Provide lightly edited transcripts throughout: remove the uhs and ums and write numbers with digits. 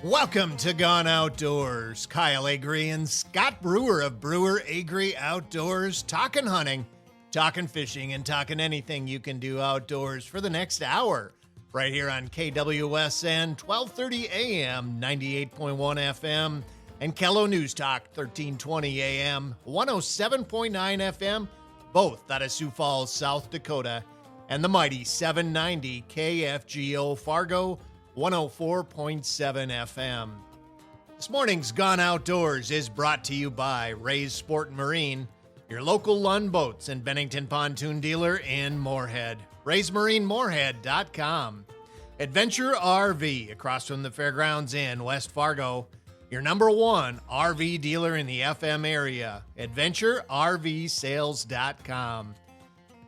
Welcome to Gone Outdoors. Kyle Agre and Scott Brewer of Brewer Agre Outdoors, talking hunting, talking fishing, and talking anything you can do outdoors for the next hour. Right here on KWSN 1230 AM, 98.1 FM, and Kello News Talk 1320 AM, 107.9 FM, both out of Sioux Falls, South Dakota, and the mighty 790 KFGO Fargo, 104.7 FM. This morning's Gone Outdoors is brought to you by Ray's Sport and Marine, your local Lund Boats and Bennington Pontoon dealer in Moorhead. RaysMarineMoorhead.com. Adventure RV across from the Fairgrounds in West Fargo, your number one RV dealer in the FM area. AdventureRVSales.com.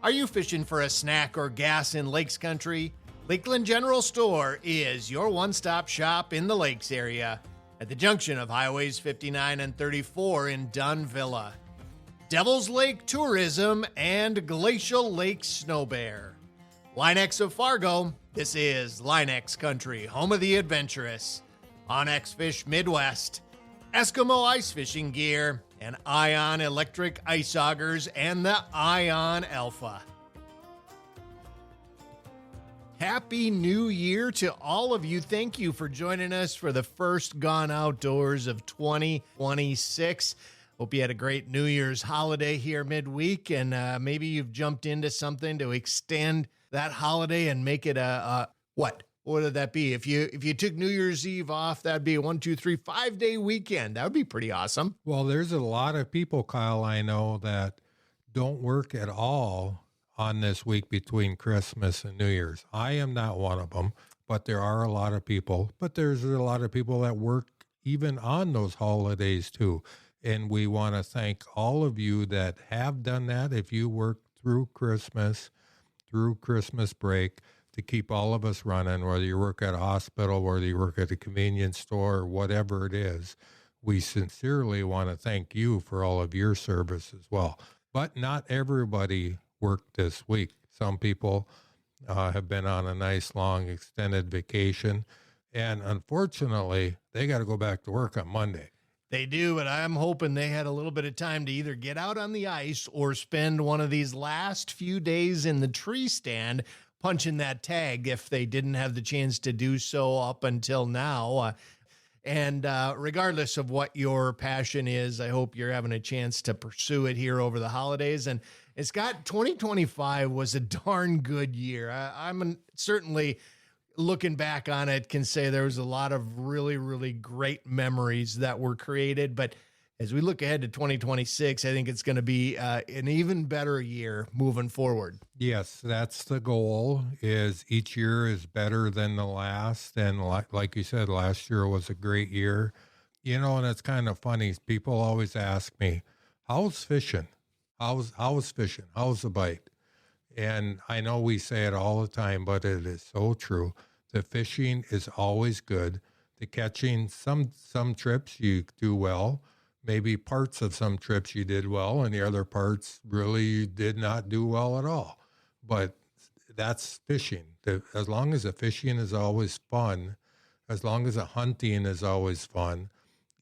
Are you fishing for a snack or gas in Lakes Country? Lakeland General Store is your one-stop shop in the Lakes area at the junction of Highways 59 and 34 in Dunvilla. Devil's Lake Tourism and Glacial Lake SnoBear. Linex of Fargo, this is Linex Country, home of the adventurous. Onyx Fish Midwest, Eskimo Ice Fishing Gear, and Ion Electric Ice Augers and the Ion Alpha. Happy New Year to all of you. Thank you for joining us for the first Gone Outdoors of 2026. Hope you had a great New Year's holiday here midweek, and maybe you've jumped into something to extend that holiday and make it what? What would that be? If you took New Year's Eve off, that'd be a 5-day weekend. That would be pretty awesome. Well, there's a lot of people, Kyle, I know that don't work at all on this week between Christmas and New Year's. I am not one of them, but there are a lot of people. But there's a lot of people that work even on those holidays too. And we want to thank all of you that have done that. If you work through Christmas break, to keep all of us running, whether you work at a hospital, whether you work at a convenience store, or whatever it is, we sincerely want to thank you for all of your service as well. But not everybody worked this week. Some people have been on a nice long extended vacation, and unfortunately they got to go back to work on Monday. They do, but I'm hoping they had a little bit of time to either get out on the ice or spend one of these last few days in the tree stand punching that tag if they didn't have the chance to do so up until now. And regardless of what your passion is, I hope you're having a chance to pursue it here over the holidays. And Scott, 2025 was a darn good year. I'm certainly looking back on it, can say there was a lot of really, really great memories that were created. But as we look ahead to 2026, I think it's going to be an even better year moving forward. Yes, that's the goal, is each year is better than the last. And like you said, last year was a great year. You know, and it's kind of funny. People always ask me, how's fishing? How's fishing? How's the bite? And I know we say it all the time, but it is so true. The fishing is always good. The catching, some trips you do well. Maybe parts of some trips you did well, and the other parts really you did not do well at all. But that's fishing. As long as the fishing is always fun, as long as the hunting is always fun,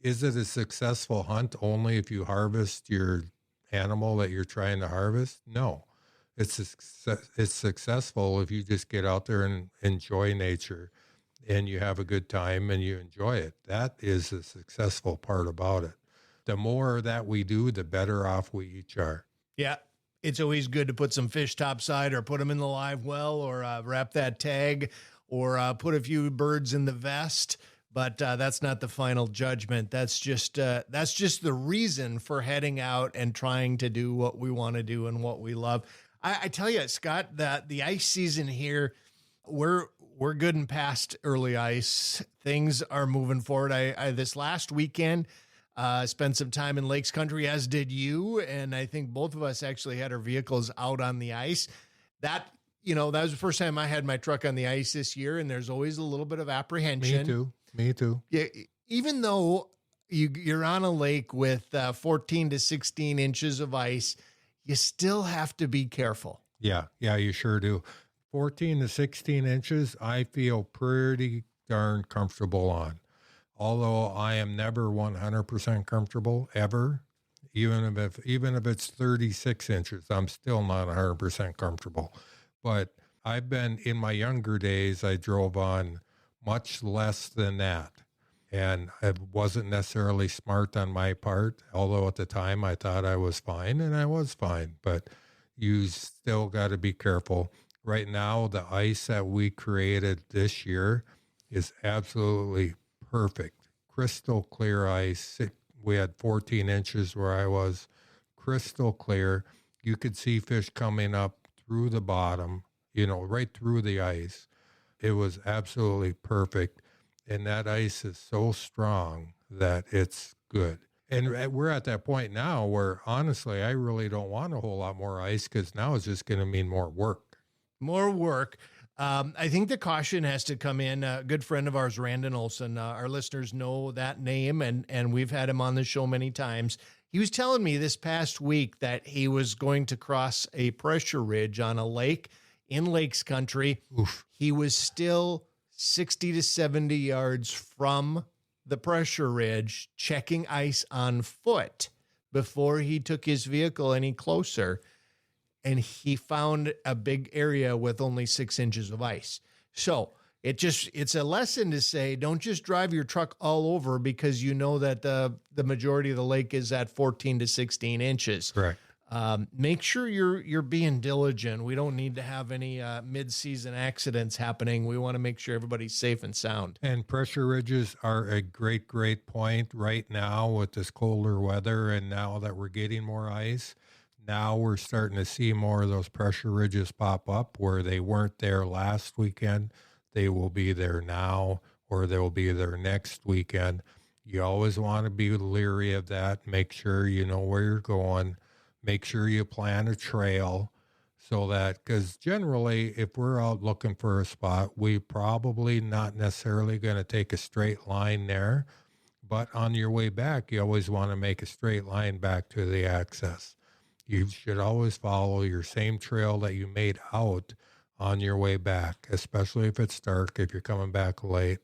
is it a successful hunt only if you harvest your animal that you're trying to harvest? No. It's successful if you just get out there and enjoy nature and you have a good time and you enjoy it. That is the successful part about it. The more that we do, the better off we each are. Yeah. It's always good to put some fish topside or put them in the live well or wrap that tag or put a few birds in the vest. But that's not the final judgment. That's just the reason for heading out and trying to do what we want to do and what we love. I tell you, Scott, that the ice season here, we're good and past early ice. Things are moving forward. I this last weekend spent some time in Lakes Country, as did you, and I think both of us actually had our vehicles out on the ice. That was the first time I had my truck on the ice this year, and there's always a little bit of apprehension. Me too. Yeah, even though you're on a lake with 14 to 16 inches of ice, you still have to be careful. Yeah, you sure do. 14 to 16 inches, I feel pretty darn comfortable on. although I am never 100% comfortable ever, even if it's 36 inches, I'm still not 100% comfortable. But I've been, in my younger days, I drove on much less than that. And it wasn't necessarily smart on my part, although at the time I thought I was fine, and I was fine. But you still got to be careful. Right now, the ice that we created this year is absolutely perfect. Crystal clear ice. We had 14 inches where I was, crystal clear. You could see fish coming up through the bottom, right through the ice. It was absolutely perfect. And that ice is so strong that it's good. And we're at that point now where, honestly, I really don't want a whole lot more ice, because now it's just going to mean more work. More work. I think the caution has to come in. A good friend of ours, Randon Olson, our listeners know that name, and we've had him on the show many times. He was telling me this past week that he was going to cross a pressure ridge on a lake in Lakes Country. Oof. He was still 60 to 70 yards from the pressure ridge, checking ice on foot before he took his vehicle any closer. And he found a big area with only 6 inches of ice. So it's a lesson to say, don't just drive your truck all over because you know that the majority of the lake is at 14 to 16 inches. Correct. Make sure you're being diligent. We don't need to have any mid-season accidents happening. We want to make sure everybody's safe and sound. And pressure ridges are a great, great point right now with this colder weather, and now that we're getting more ice. Now we're starting to see more of those pressure ridges pop up where they weren't there last weekend. They will be there now, or they will be there next weekend. You always want to be leery of that. Make sure you know where you're going. Make sure you plan a trail so that, because generally if we're out looking for a spot, we probably not necessarily going to take a straight line there. But on your way back, you always want to make a straight line back to the access. You should always follow your same trail that you made out on your way back, especially if it's dark, if you're coming back late.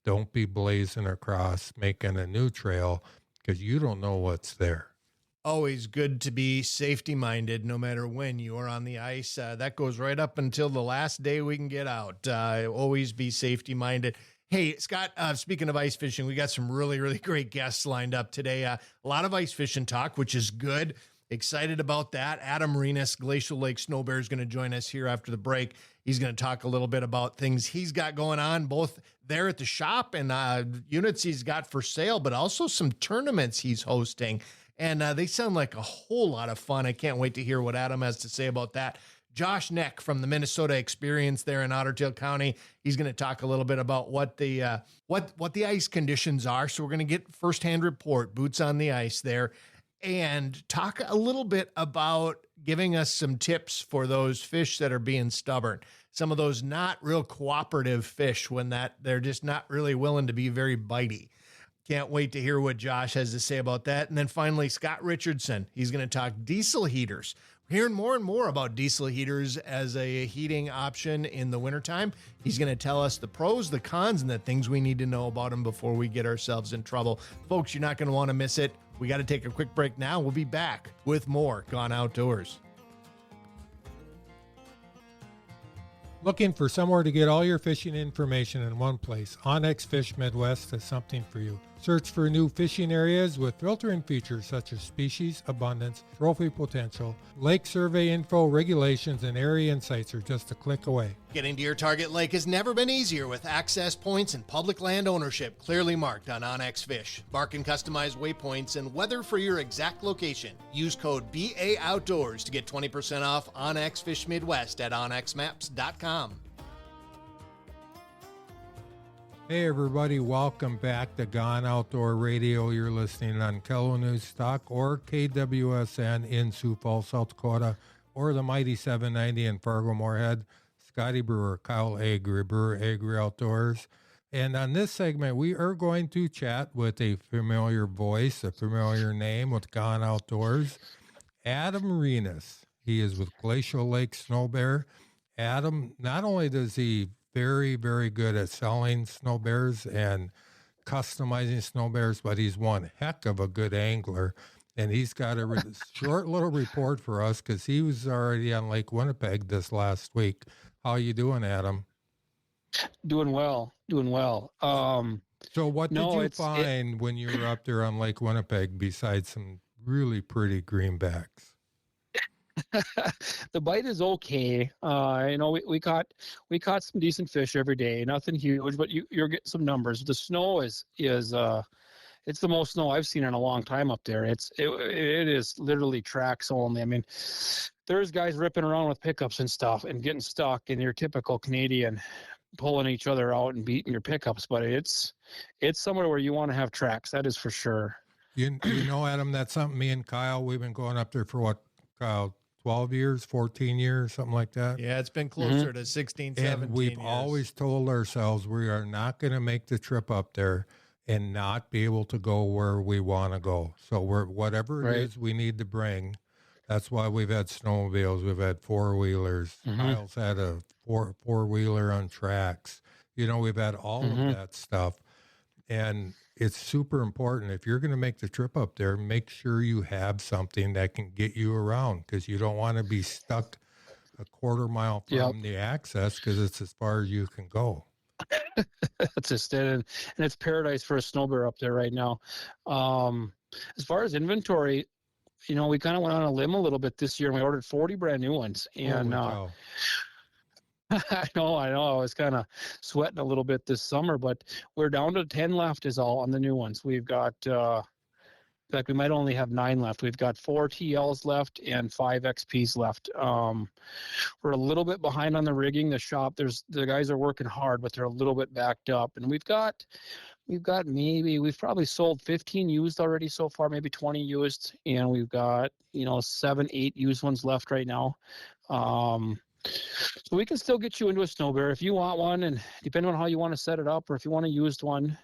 Don't be blazing across, making a new trail, because you don't know what's there. Always good to be safety-minded no matter when you are on the ice. That goes right up until the last day we can get out. Always be safety-minded. Hey, Scott, speaking of ice fishing, we got some really, really great guests lined up today. A lot of ice fishing talk, which is good. Excited about that. Adam Rinas, Glacial Lake SnoBear, is going to join us here after the break. He's going to talk a little bit about things he's got going on, both there at the shop and units he's got for sale, but also some tournaments he's hosting. And they sound like a whole lot of fun. I can't wait to hear what Adam has to say about that. Josh Nehk from the Minnesota Experience there in Ottertail County. He's going to talk a little bit about what the ice conditions are. So we're going to get firsthand report, boots on the ice there, and talk a little bit about giving us some tips for those fish that are being stubborn. Some of those not real cooperative fish when they're just not really willing to be very bitey. Can't wait to hear what Josh has to say about that. And then finally, Scott Richardson. He's going to talk diesel heaters. We're hearing more and more about diesel heaters as a heating option in the wintertime. He's going to tell us the pros, the cons, and the things we need to know about them before we get ourselves in trouble. Folks, you're not going to want to miss it. We got to take a quick break now. We'll be back with more Gone Outdoors. Looking for somewhere to get all your fishing information in one place? Onyx Fish Midwest has something for you. Search for new fishing areas with filtering features such as species, abundance, trophy potential, lake survey info, regulations, and area insights are just a click away. Getting to your target lake has never been easier with access points and public land ownership clearly marked on Onyx Fish. Mark and customize waypoints and weather for your exact location. Use code BA Outdoors to get 20% off Onyx Fish Midwest at onyxmaps.com. Hey everybody, welcome back to Gone Outdoor Radio. You're listening on Kello News Talk or KWSN in Sioux Falls, South Dakota, or the mighty 790 in Fargo-Moorhead. Scotty Brewer, Kyle Agre, Brewer Agre Outdoors. And on this segment, we are going to chat with a familiar voice, a familiar name with Gone Outdoors, Adam Rinas. He is with Glacial Lake SnoBear. Adam, not only does he very, very good at selling SnoBears and customizing SnoBears, but he's one heck of a good angler. And he's got a short little report for us because he was already on Lake Winnipeg this last week. How you doing, Adam? Doing well. So what did you find when you were up there on Lake Winnipeg besides some really pretty greenbacks? The bite is okay. We caught some decent fish every day. Nothing huge, but you're getting some numbers. The snow is it's the most snow I've seen in a long time up there. It is literally tracks only. I mean, there's guys ripping around with pickups and stuff and getting stuck in your typical Canadian, pulling each other out and beating your pickups. But it's somewhere where you want to have tracks. That is for sure. You know, Adam, that's something me and Kyle, we've been going up there for what, Kyle, 12 years, 14 years, something like that? Yeah, it's been closer to 16, 17 And we've years. always told ourselves we are not going to make the trip up there and not be able to go where we want to go. So whatever it is we need to bring, that's why we've had snowmobiles, we've had four-wheelers. Kyle's had a four-wheeler on tracks. You know, we've had all of that stuff. And it's super important. If you're going to make the trip up there, make sure you have something that can get you around because you don't want to be stuck a quarter mile from the access because it's as far as you can go. That's just it. And it's paradise for a snowbear up there right now. As far as inventory, you know, we kind of went on a limb a little bit this year and we ordered 40 brand new ones. And I know. I was kind of sweating a little bit this summer, but we're down to 10 left is all on the new ones. We've got, in fact, we might only have 9 left. We've got 4 TLs left and 5 XPs left. We're a little bit behind on the rigging. The guys are working hard, but they're a little bit backed up. And we've probably sold 15 used already so far, maybe 20 used. And we've got, 7, 8 used ones left right now. So we can still get you into a snowbear if you want one, and depending on how you want to set it up, or if you want a used one.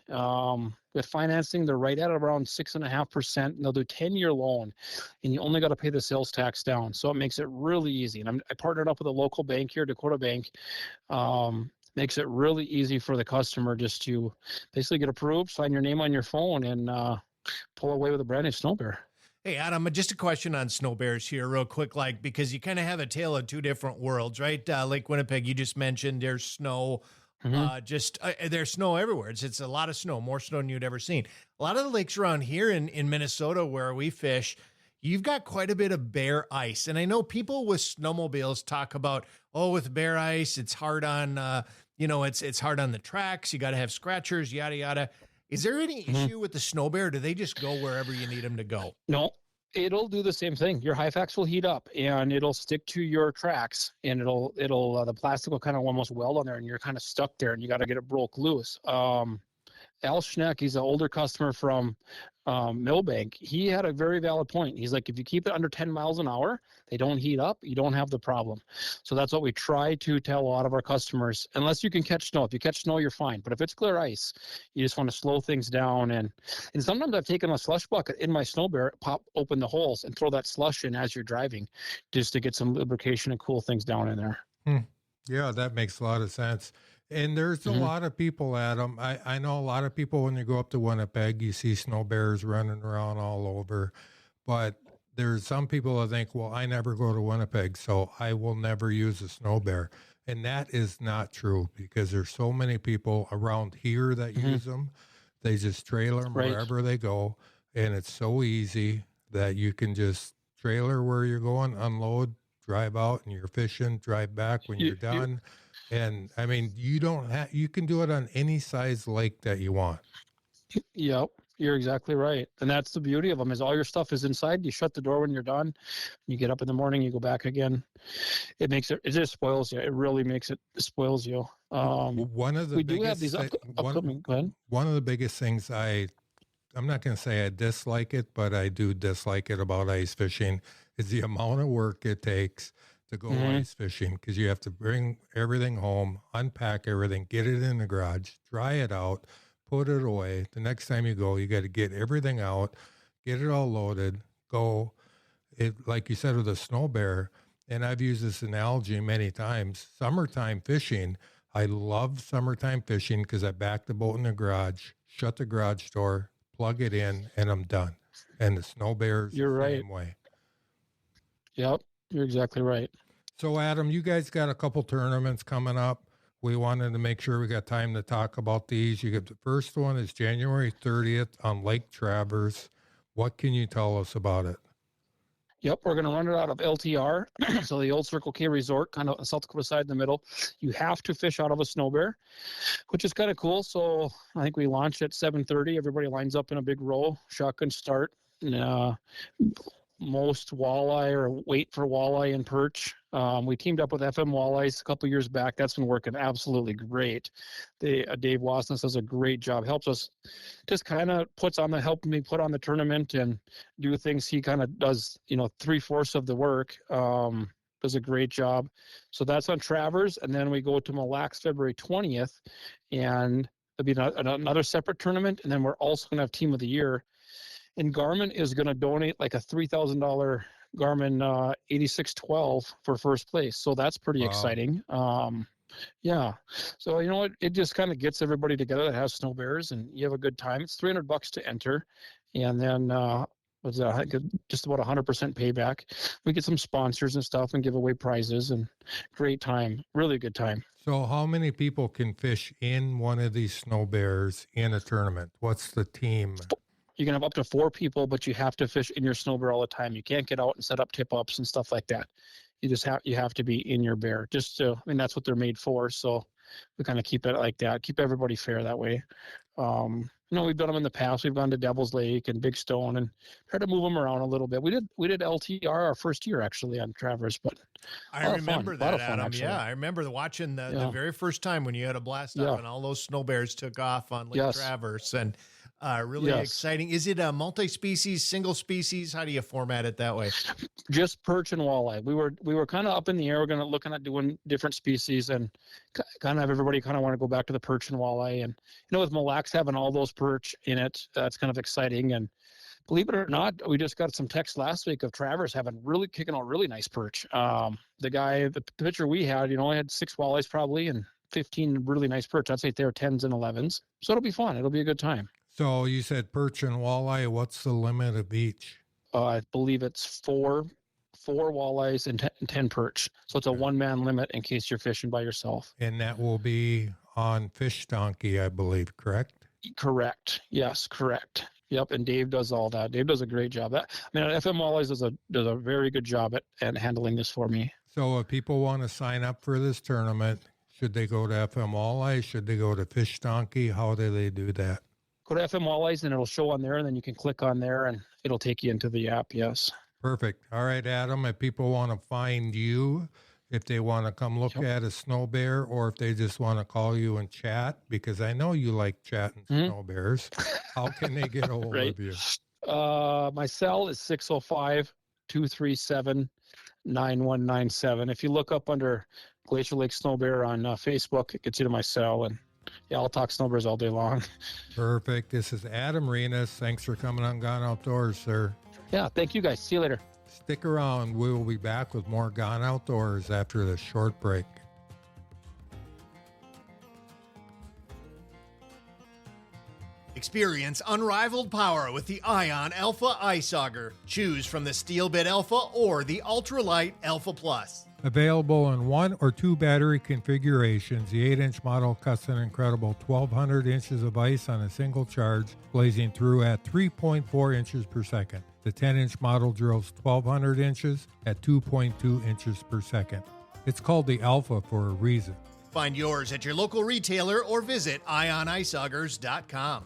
With financing, they're right at around 6.5%, and they'll do 10-year loan, and you only got to pay the sales tax down. So it makes it really easy. And I partnered up with a local bank here, Dakota Bank. Makes it really easy for the customer just to basically get approved, sign your name on your phone, and pull away with a brand new snowbear. Hey, Adam, just a question on snowbears here real quick, because you kind of have a tale of two different worlds, right? Lake Winnipeg, you just mentioned there's snow, there's snow everywhere. It's a lot of snow, more snow than you'd ever seen. A lot of the lakes around here in Minnesota where we fish, you've got quite a bit of bare ice. And I know people with snowmobiles talk about, with bare ice, it's hard on, it's hard on the tracks. You got to have scratchers, yada, yada. Is there any issue with the snowbear? Do they just go wherever you need them to go? No, it'll do the same thing. Your Hyfax will heat up and it'll stick to your tracks, and it'll the plastic will kind of almost weld on there, and you're kind of stuck there, and you got to get it broke loose. Al Schneck, he's an older customer from Millbank. He had a very valid point. He's like, if you keep it under 10 miles an hour, they don't heat up, you don't have the problem. So that's what we try to tell a lot of our customers. Unless you can catch snow. If you catch snow, you're fine. But if it's clear ice, you just want to slow things down. And sometimes I've taken a slush bucket in my snowbear, pop open the holes, and throw that slush in as you're driving, just to get some lubrication and cool things down in there. Yeah, that makes a lot of sense. And there's a lot of people, Adam. I know a lot of people, when you go up to Winnipeg, you see snowbears running around all over. But there's some people that think, well, I never go to Winnipeg, so I will never use a snowbear. And that is not true, because there's so many people around here that use them. They just trailer them wherever they go. And it's so easy that you can just trailer where you're going, unload, drive out, and you're fishing, drive back when you're done. And I mean, you can do it on any size lake that you want. Yep, you're exactly right. And that's the beauty of them, is all your stuff is inside. You shut the door when you're done. You get up in the morning, you go back again. It just spoils you. It really spoils you. One of the biggest things I'm not going to say I dislike it, but I do dislike it about ice fishing is the amount of work it takes to go ice fishing, because you have to bring everything home, unpack everything, get it in the garage, dry it out, put it away. The next time you go, you got to get everything out, get it all loaded, go. Like you said with a snowbear, and I've used this analogy many times, summertime fishing. I love summertime fishing because I back the boat in the garage, shut the garage door, plug it in, and I'm done. And the SnoBear's You're the right. same way. Yep, you're exactly right. So, Adam, you guys got a couple tournaments coming up. We wanted to make sure we got time to talk about these. You get the first one is January 30th on Lake Traverse. What can you tell us about it? Yep, we're going to run it out of LTR, so the old Circle K Resort, kind of South Dakota side in the middle. You have to fish out of a SnoBear, which is kind of cool. So I think we launch at 7:30. Everybody lines up in a big row, shotgun start. Most walleye or wait for walleye and perch. We teamed up with FM Walleyes a couple years back. That's been working absolutely great. Dave Wasness does a great job. Helps us, just kind of helping me put on the tournament and do things. He kind of does, 3/4 of the work. Does a great job. So that's on Travers, and then we go to Mille Lacs February 20th, and there'll be another separate tournament, and then we're also going to have Team of the Year. And Garmin is going to donate like a $3,000 Garmin 8612 for first place. So that's pretty exciting. Yeah. So, you know what? It just kind of gets everybody together that has SnoBears, and you have a good time. It's $300 to enter. And then, just about 100% payback. We get some sponsors and stuff and give away prizes, and great time. Really good time. So how many people can fish in one of these SnoBears in a tournament? What's the team? You can have up to 4 people, but you have to fish in your SnoBear all the time. You can't get out and set up tip-ups and stuff like that. You have to be in your bear. That's what they're made for. So we kind of keep it like that. Keep everybody fair that way. We've done them in the past. We've gone to Devil's Lake and Big Stone and try to move them around a little bit. We did LTR our first year actually on Traverse, but I remember that, Adam. Yeah, I remember watching the very first time when you had a blast off and all those SnoBears took off on Lake Traverse, and really exciting. Is it a multi-species, single species? How do you format it that way? Just perch and walleye. We were kind of up in the air. We're looking at doing different species, and kind of have everybody kind of want to go back to the perch and walleye. And with Mille Lacs having all those perch in it, that's kind of exciting. And believe it or not, we just got some text last week of Travers kicking out really nice perch. The picture we had, I had 6 walleyes probably and 15 really nice perch. I'd say they're 10s and 11s. So it'll be fun. It'll be a good time. So you said perch and walleye. What's the limit of each? I believe it's 4 walleyes and 10 perch. So it's a one-man limit in case you're fishing by yourself. And that will be on Fish Donkey, I believe, correct? Correct. Yes, correct. Yep, and Dave does all that. Dave does a great job. FM Walleyes does a very good job at handling this for me. So if people want to sign up for this tournament, should they go to FM Walleyes? Should they go to Fish Donkey? How do they do that? Go to FM Walleyes and it'll show on there, and then you can click on there and it'll take you into the app. Yes. Perfect. All right, Adam, if people want to find you, if they want to come look at a SnoBear, or if they just want to call you and chat, because I know you like chatting SnoBears, how can they get a hold of you? My cell is 605-237-9197. If you look up under Glacial Lake SnoBear on Facebook, it gets you to my cell, and I'll talk SnoBears all day long. Perfect. This is Adam Rinas. Thanks for coming on Gone Outdoors, sir. Yeah, thank you guys. See you later. Stick around. We will be back with more Gone Outdoors after this short break. Experience unrivaled power with the Ion Alpha Ice Auger. Choose from the Steel Bit Alpha or the Ultralight Alpha Plus. Available in 1 or 2 battery configurations, the 8-inch model cuts an incredible 1,200 inches of ice on a single charge, blazing through at 3.4 inches per second. The 10-inch model drills 1,200 inches at 2.2 inches per second. It's called the Alpha for a reason. Find yours at your local retailer or visit ioniceaugers.com.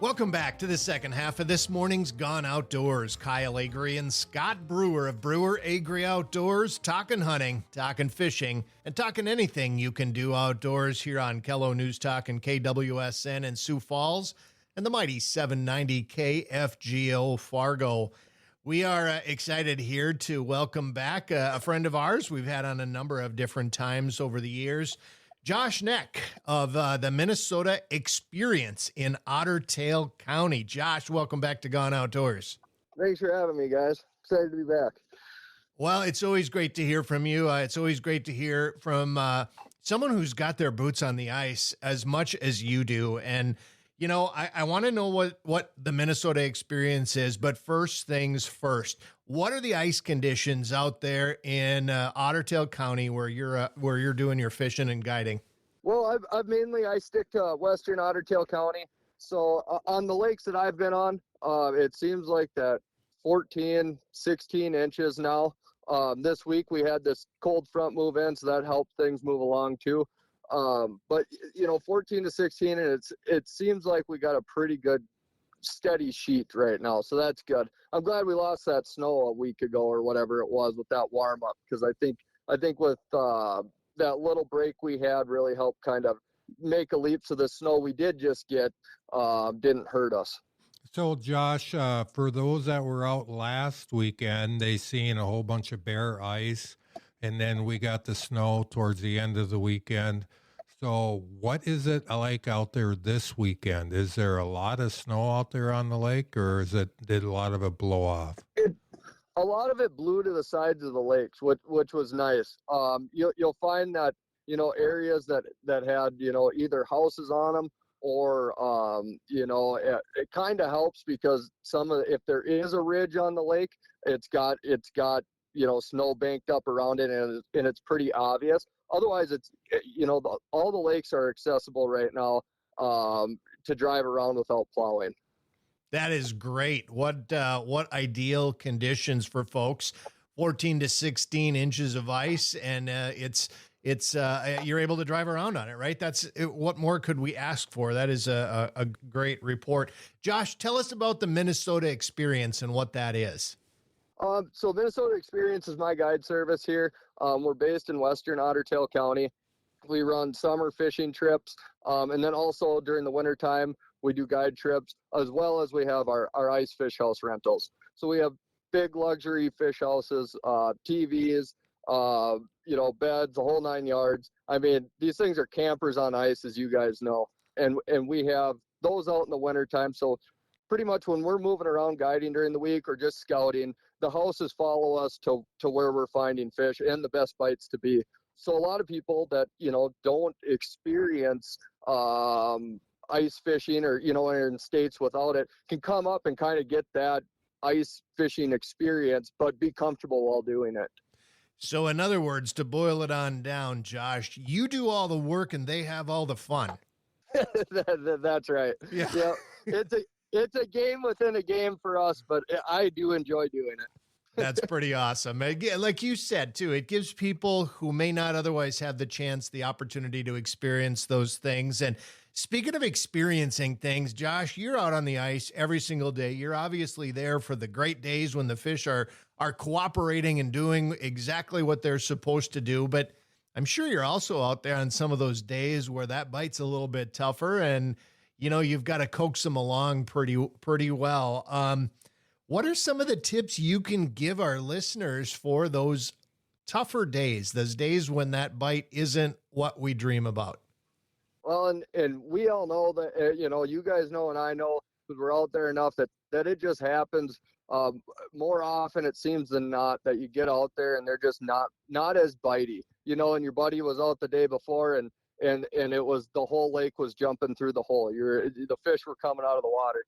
Welcome back to the second half of this morning's Gone Outdoors. Kyle Agre and Scott Brewer of Brewer Agre Outdoors, talking hunting, talking fishing, and talking anything you can do outdoors here on Kello News Talk and KWSN in Sioux Falls and the mighty 790 KFGO Fargo. We are excited here to welcome back a friend of ours we've had on a number of different times over the years, Josh Nehk of the Minnesota Experience in Ottertail County. Josh, welcome back to Gone Outdoors. Thanks for having me, guys. Excited to be back. Well, it's always great to hear from you. It's always great to hear from someone who's got their boots on the ice as much as you do. And, I want to know what the Minnesota experience is, but first things first, what are the ice conditions out there in Ottertail County where you're doing your fishing and guiding? Well, I stick to Western Ottertail County. So on the lakes that I've been on, it seems like that 14, 16 inches now. This week we had this cold front move in, so that helped things move along too. But 14 to 16, and it seems like we got a pretty good steady sheet right now, so that's good. I'm glad we lost that snow a week ago or whatever it was with that warm up, because I think with that little break we had really helped kind of make a leap. So the snow we did just get didn't hurt us. So, Josh, for those that were out last weekend, they seen a whole bunch of bare ice, and then we got the snow towards the end of the weekend. So what is it like out there this weekend? Is there a lot of snow out there on the lake, or did a lot of it blow off? A lot of it blew to the sides of the lakes, which was nice. You'll find that, areas that had, either houses on them, or it kind of helps because if there is a ridge on the lake, it's got snow banked up around it, and it's pretty obvious. Otherwise, it's all the lakes are accessible right now to drive around without plowing. That is great. What ideal conditions for folks? 14 to 16 inches of ice, and it's you're able to drive around on it, right? What more could we ask for? That is a great report. Josh, tell us about the Minnesota Experience and what that is. So Minnesota Experience is my guide service here. We're based in Western Ottertail County. We run summer fishing trips, and then also during the wintertime, we do guide trips, as well as we have our ice fish house rentals. So we have big luxury fish houses, TVs, beds, the whole 9 yards. I mean, these things are campers on ice, as you guys know. And we have those out in the wintertime. So pretty much when we're moving around guiding during the week or just scouting, the houses follow us to where we're finding fish and the best bites to be. So a lot of people that, don't experience ice fishing or, are in states without it can come up and kind of get that ice fishing experience, but be comfortable while doing it. So in other words, to boil it on down, Josh, you do all the work and they have all the fun. That's right. Yeah. It's a game within a game for us, but I do enjoy doing it. That's pretty awesome. Again, like you said, too, it gives people who may not otherwise have the chance, the opportunity to experience those things. And speaking of experiencing things, Josh, you're out on the ice every single day. You're obviously there for the great days when the fish are cooperating and doing exactly what they're supposed to do. But I'm sure you're also out there on some of those days where that bite's a little bit tougher and, you've got to coax them along pretty well. What are some of the tips you can give our listeners for those tougher days, those days when that bite isn't what we dream about? Well, and we all know that, you guys know and I know, because we're out there enough that it just happens more often, it seems than not, that you get out there and they're just not as bitey, and your buddy was out the day before and it was the whole lake was jumping through the hole. The fish were coming out of the water.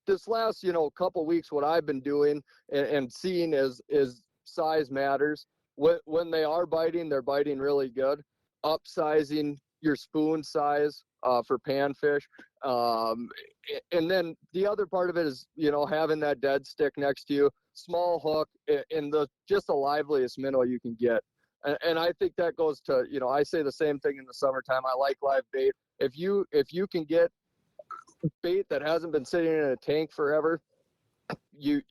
This last, couple weeks, what I've been doing and seeing is size matters. When they are biting, they're biting really good. Upsizing your spoon size for panfish. And then the other part of it is, having that dead stick next to you, small hook, and just the liveliest minnow you can get. And I think that goes to, I say the same thing in the summertime. I like live bait. If you can get bait that hasn't been sitting in a tank forever, you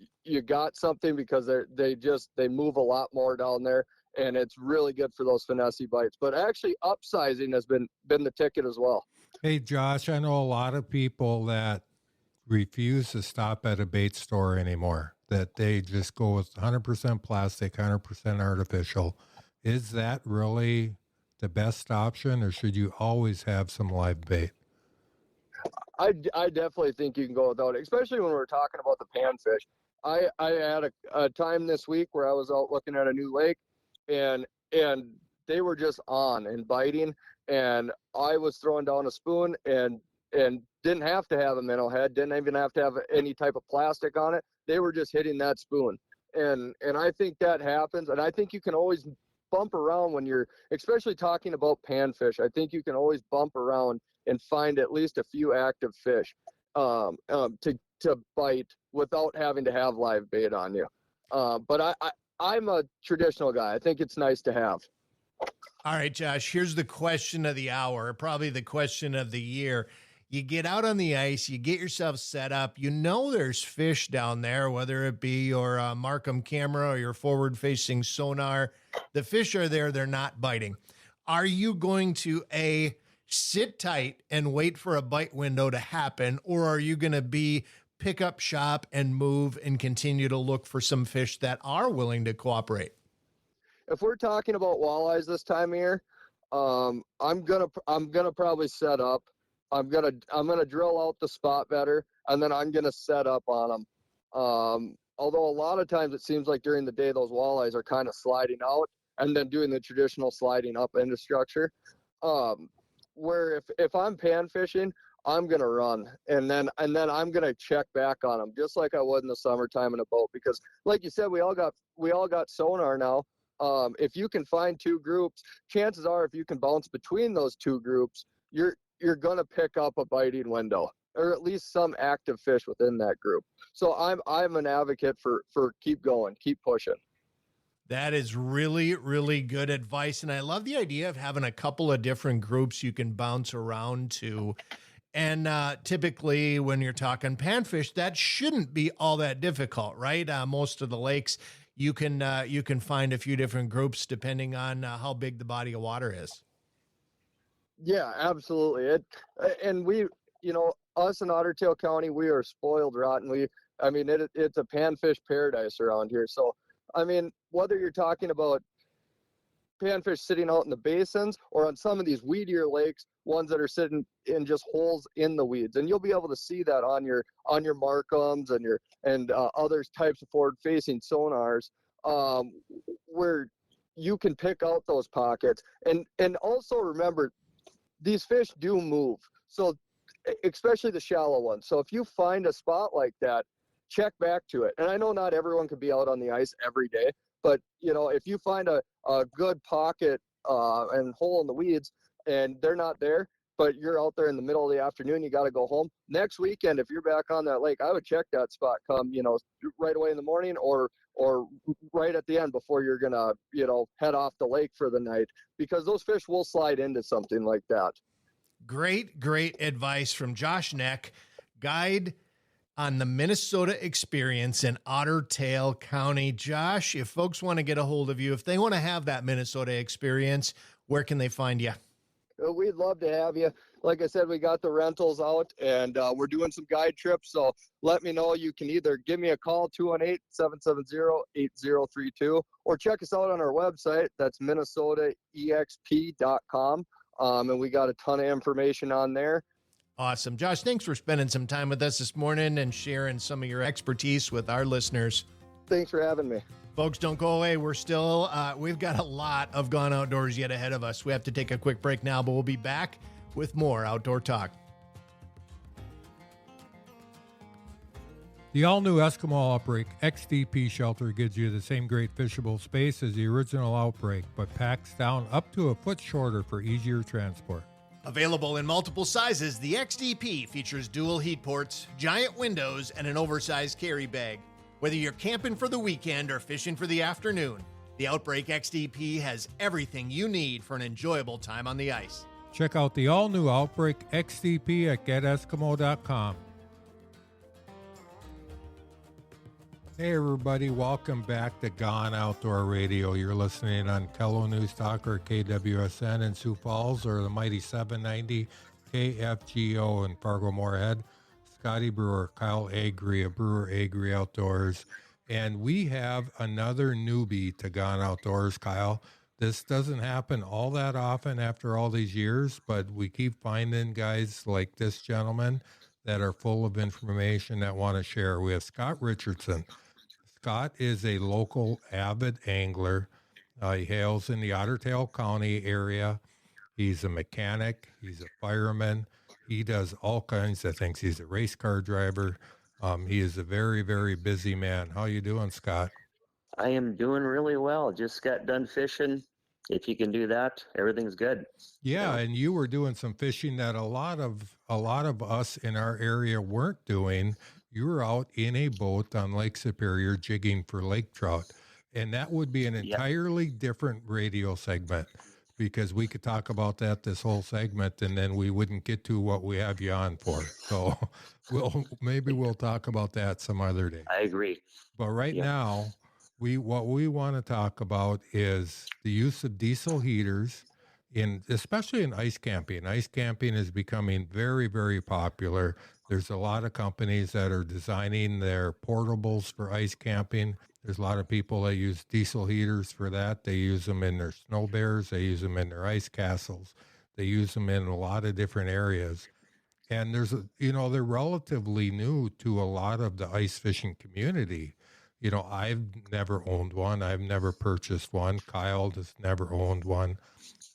got something, because they move a lot more down there, and it's really good for those finesse bites. But actually upsizing has been the ticket as well. Hey, Josh, I know a lot of people that refuse to stop at a bait store anymore, that they just go with 100% plastic, 100% artificial. Is that really the best option, or should you always have some live bait? I definitely think you can go without it, especially when we're talking about the panfish. I had a time this week where I was out looking at a new lake, and they were just on and biting, and I was throwing down a spoon and didn't have to have a minnow head, didn't even have to have any type of plastic on it. They were just hitting that spoon. And I think that happens. And I think you can always bump around when you're, especially talking about panfish. I think you can always bump around and find at least a few active fish to bite without having to have live bait on you. But I'm a traditional guy. I think it's nice to have. All right, Josh, here's the question of the hour, probably the question of the year. You get out on the ice, you get yourself set up, you know there's fish down there, whether it be your Markham camera or your forward-facing sonar. The fish are there, they're not biting. Are you going to, A, sit tight and wait for a bite window to happen, or are you going to pick up shop and move and continue to look for some fish that are willing to cooperate? If we're talking about walleyes this time of year, I'm gonna probably set up. I'm gonna drill out the spot better, and then I'm gonna set up on them. Although a lot of times it seems like during the day those walleyes are kind of sliding out and then doing the traditional sliding up into structure. Where if I'm pan fishing, I'm gonna run and then I'm gonna check back on them just like I would in the summertime in a boat, because like you said, we all got sonar now. If you can find two groups, chances are if you can bounce between those two groups, you're going to pick up a biting window or at least some active fish within that group. So I'm an advocate for keep going, keep pushing. That is really, really good advice. And I love the idea of having a couple of different groups you can bounce around to. And typically when you're talking panfish, that shouldn't be all that difficult, right? Most of the lakes, you can find a few different groups depending on how big the body of water is. Yeah, absolutely. And we, us in Ottertail County, we are spoiled rotten. It's a panfish paradise around here. So, whether you're talking about panfish sitting out in the basins or on some of these weedier lakes, ones that are sitting in just holes in the weeds, and you'll be able to see that on your Markhams and other types of forward-facing sonars, where you can pick out those pockets. And also remember, these fish do move. So especially the shallow ones. So if you find a spot like that, check back to it. And I know not everyone can be out on the ice every day, but if you find a good pocket and hole in the weeds and they're not there, but you're out there in the middle of the afternoon, you got to go home. Next weekend, if you're back on that lake, I would check that spot come, right away in the morning or right at the end before you're going to, head off the lake for the night, because those fish will slide into something like that. Great advice from Josh Nehk, guide on the Minnesota experience in Ottertail County. Josh, if folks want to get a hold of you, if they want to have that Minnesota experience, where can they find you? We'd love to have you. Like I said, we got the rentals out, and we're doing some guide trips. So let me know. You can either give me a call, 218-770-8032, or check us out on our website. That's minnesotaexp.com. And we got a ton of information on there. Awesome. Josh, thanks for spending some time with us this morning and sharing some of your expertise with our listeners. Thanks for having me. Folks, don't go away. We're still, we've got a lot of Gone Outdoors yet ahead of us. We have to take a quick break now, but we'll be back with more Outdoor Talk. The all-new Eskimo Outbreak XDP shelter gives you the same great fishable space as the original Outbreak, but packs down up to a foot shorter for easier transport. Available in multiple sizes, the XDP features dual heat ports, giant windows, and an oversized carry bag. Whether you're camping for the weekend or fishing for the afternoon, the Outbreak XDP has everything you need for an enjoyable time on the ice. Check out the all-new Outbreak XDP at geteskimo.com. Hey everybody, welcome back to Gone Outdoor Radio. You're listening on Kello News Talk or KWSN in Sioux Falls, or the mighty 790 KFGO in Fargo-Moorhead. Scotty Brewer, Kyle Agre of Brewer Agre Outdoors. And we have another newbie to Gone Outdoors, Kyle. This doesn't happen all that often after all these years, but we keep finding guys like this gentleman that are full of information that want to share. We have Scott Richardson. Scott is a local avid angler. He hails in the Ottertail County area. He's a mechanic. He's a fireman. He does all kinds of things. He's a race car driver. He is a very, very busy man. How you doing, Scott? I am doing really well. Just got done fishing. If you can do that, everything's good. Yeah, and you were doing some fishing that a lot of us in our area weren't doing. You were out in a boat on Lake Superior jigging for lake trout. And that would be an Yep. entirely different radio segment, because we could talk about that this whole segment and then we wouldn't get to what we have you on for. So we'll talk about that some other day. I agree. But right Yep. now, what we want to talk about is the use of diesel heaters especially in ice camping. Ice camping is becoming very, very popular. There's a lot of companies that are designing their portables for ice camping. There's a lot of people that use diesel heaters for that. They use them in their SnoBears. They use them in their ice castles. They use them in a lot of different areas. And they're relatively new to a lot of the ice fishing community. I've never owned one. I've never purchased one. Kyle has never owned one.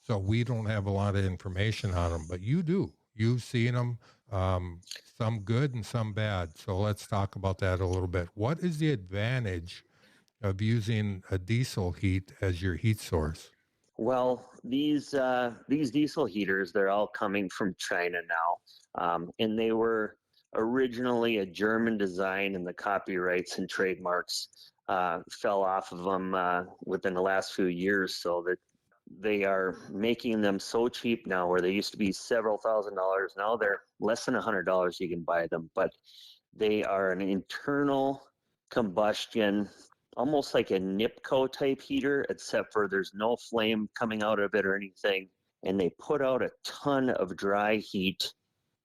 So we don't have a lot of information on them, but you do. You've seen them, some good and some bad. So let's talk about that a little bit. What is the advantage of using a diesel heat as your heat source? Well, these diesel heaters, they're all coming from China now, and they were originally a German design, and the copyrights and trademarks fell off of them within the last few years, so that they are making them so cheap now, where they used to be several $1,000s. Now they're less than $100 you can buy them, but they are an internal combustion, almost like a NIPCO type heater, except for there's no flame coming out of it or anything. And they put out a ton of dry heat,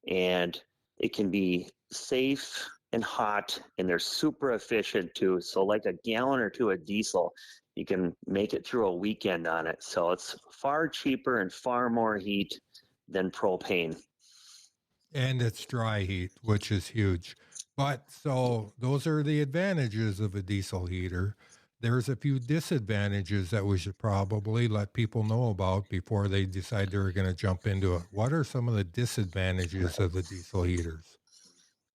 and it can be safe and hot, and they're super efficient too. So like a gallon or two of diesel, you can make it through a weekend on it. So it's far cheaper and far more heat than propane. And it's dry heat, which is huge. But so those are the advantages of a diesel heater. There's a few disadvantages that we should probably let people know about before they decide they're going to jump into it. What are some of the disadvantages of the diesel heaters?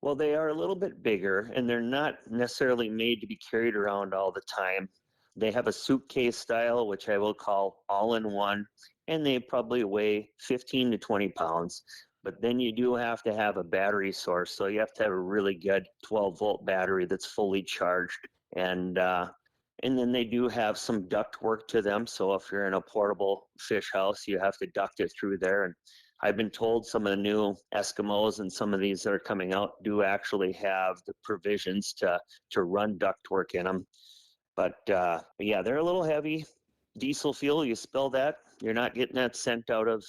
Well, they are a little bit bigger, and they're not necessarily made to be carried around all the time. They have a suitcase style, which I will call all-in-one, and they probably weigh 15 to 20 pounds. But then you do have to have a battery source, so you have to have a really good 12-volt battery that's fully charged. And then they do have some duct work to them, so if you're in a portable fish house, you have to duct it through there. And I've been told some of the new Eskimos and some of these that are coming out do actually have the provisions to run duct work in them. But yeah, they're a little heavy. Diesel fuel, you spill that, you're not getting that scent out of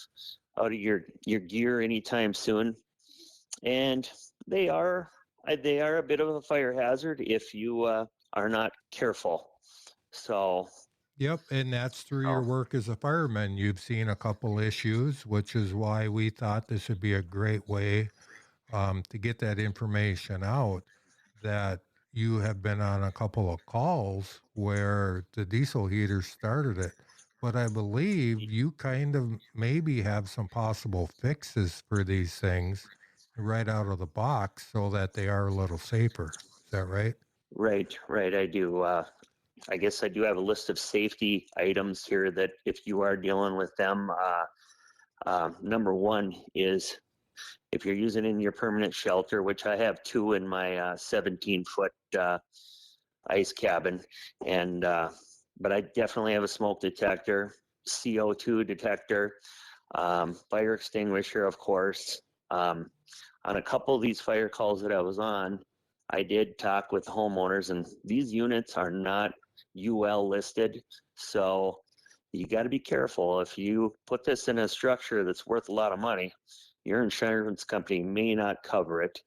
your gear anytime soon. And they are a bit of a fire hazard if you are not careful. So. Yep, and that's through your work as a fireman. You've seen a couple issues, which is why we thought this would be a great way to get that information out, that you have been on a couple of calls where the diesel heater started it. But I believe you kind of maybe have some possible fixes for these things right out of the box so that they are a little safer. Is that right? Right. I do. I guess I do have a list of safety items here that if you are dealing with them, number one is if you're using it in your permanent shelter, which I have two in my 17-foot ice cabin, and but I definitely have a smoke detector, CO2 detector, fire extinguisher, of course. On a couple of these fire calls that I was on, I did talk with homeowners, and these units are not UL listed, so you got to be careful. If you put this in a structure that's worth a lot of money, your insurance company may not cover it.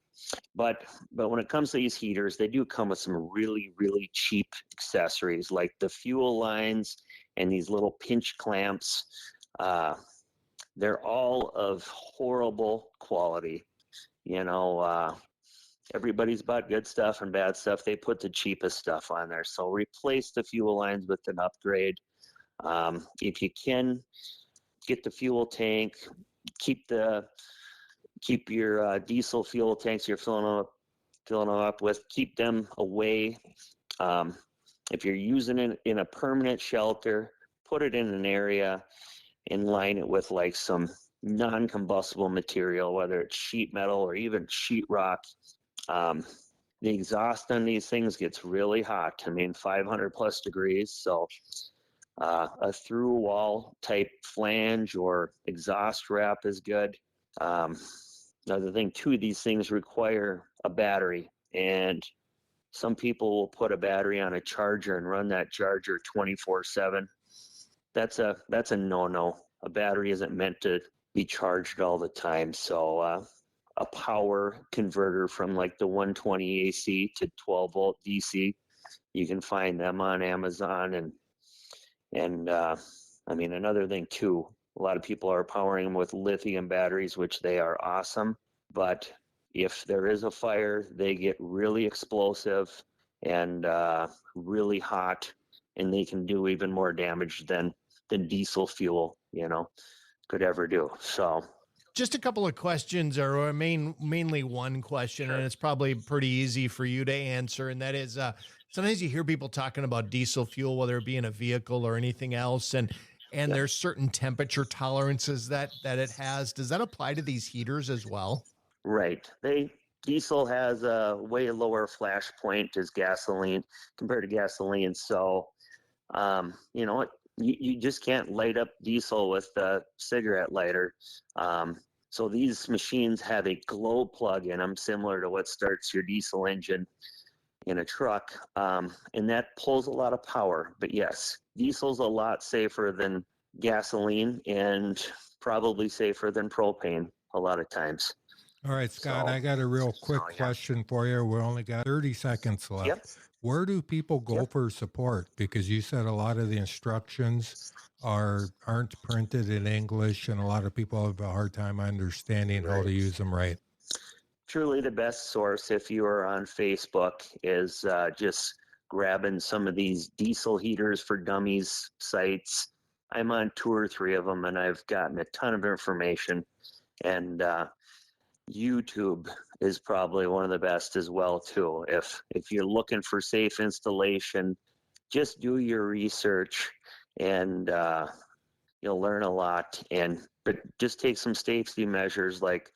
But when it comes to these heaters, they do come with some really, really cheap accessories like the fuel lines and these little pinch clamps. They're all of horrible quality. Everybody's bought good stuff and bad stuff. They put the cheapest stuff on there. So replace the fuel lines with an upgrade. If you can, get the fuel tank, keep your diesel fuel tanks you're filling them up with, keep them away. If you're using it in a permanent shelter, put it in an area and line it with like some non-combustible material, whether it's sheet metal or even sheetrock. The exhaust on these things gets really hot. I mean, 500 plus degrees. So a through wall type flange or exhaust wrap is good. Another thing too, these things require a battery, and some people will put a battery on a charger and run that charger 24/7. That's a no-no. A battery isn't meant to be charged all the time. So a power converter from like the 120 AC to 12 volt DC, you can find them on Amazon. And I mean, another thing too, a lot of people are powering them with lithium batteries, which they are awesome. But if there is a fire, they get really explosive and really hot, and they can do even more damage than diesel fuel, could ever do. So just a couple of questions, or mainly one question, Sure. and it's probably pretty easy for you to answer. And that is, sometimes you hear people talking about diesel fuel, whether it be in a vehicle or anything else, and there's certain temperature tolerances that it has. Does that apply to these heaters as well? Right. Diesel has a way lower flash point as gasoline compared to gasoline. So, you just can't light up diesel with a cigarette lighter. So these machines have a glow plug in them, similar to what starts your diesel engine in a truck. And that pulls a lot of power. But yes, diesel's a lot safer than gasoline and probably safer than propane a lot of times. All right, Scott, So- I got a real quick yeah. question for you. We only got 30 seconds left. Yep. Where do people go Yep. for support? Because you said a lot of the instructions aren't printed in English, and a lot of people have a hard time understanding how Right. to use them right. Truly the best source, if you are on Facebook, is just grabbing some of these diesel heaters for dummies sites. I'm on 2 or 3 of them, and I've gotten a ton of information. And YouTube is probably one of the best as well too. If you're looking for safe installation, just do your research, and you'll learn a lot. But just take some safety measures like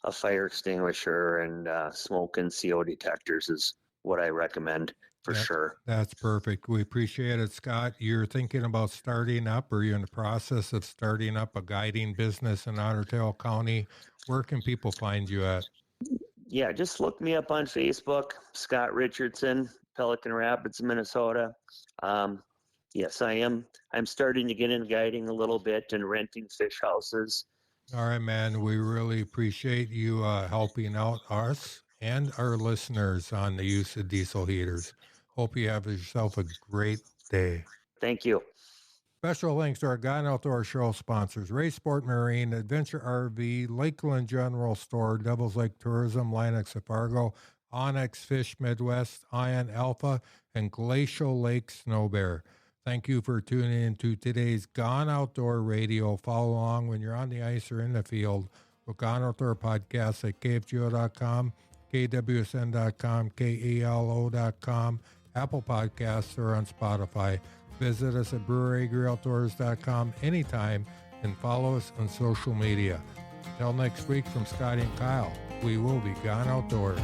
a fire extinguisher and smoke and CO detectors is what I recommend for sure. That's perfect. We appreciate it, Scott. You're thinking about starting up, or you're in the process of starting up a guiding business in Ottertail County. Where can people find you at? Yeah, just look me up on Facebook, Scott Richardson, Pelican Rapids, Minnesota. Yes, I am. I'm starting to get in guiding a little bit and renting fish houses. All right, man. We really appreciate you helping out us and our listeners on the use of diesel heaters. Hope you have yourself a great day. Thank you. Special thanks to our Gone Outdoor Show sponsors: Race Sport Marine, Adventure RV, Lakeland General Store, Devils Lake Tourism, Linux of Fargo, Onyx Fish Midwest, Ion Alpha, and Glacial Lake SnoBear. Thank you for tuning in to today's Gone Outdoor Radio. Follow along when you're on the ice or in the field with Gone Outdoor podcasts at KFGO.com, KWSN.com, KELO.com, Apple Podcasts, or on Spotify. Visit us at breweragreoutdoors.com anytime and follow us on social media. Until next week, from Scotty and Kyle, we will be Gone Outdoors.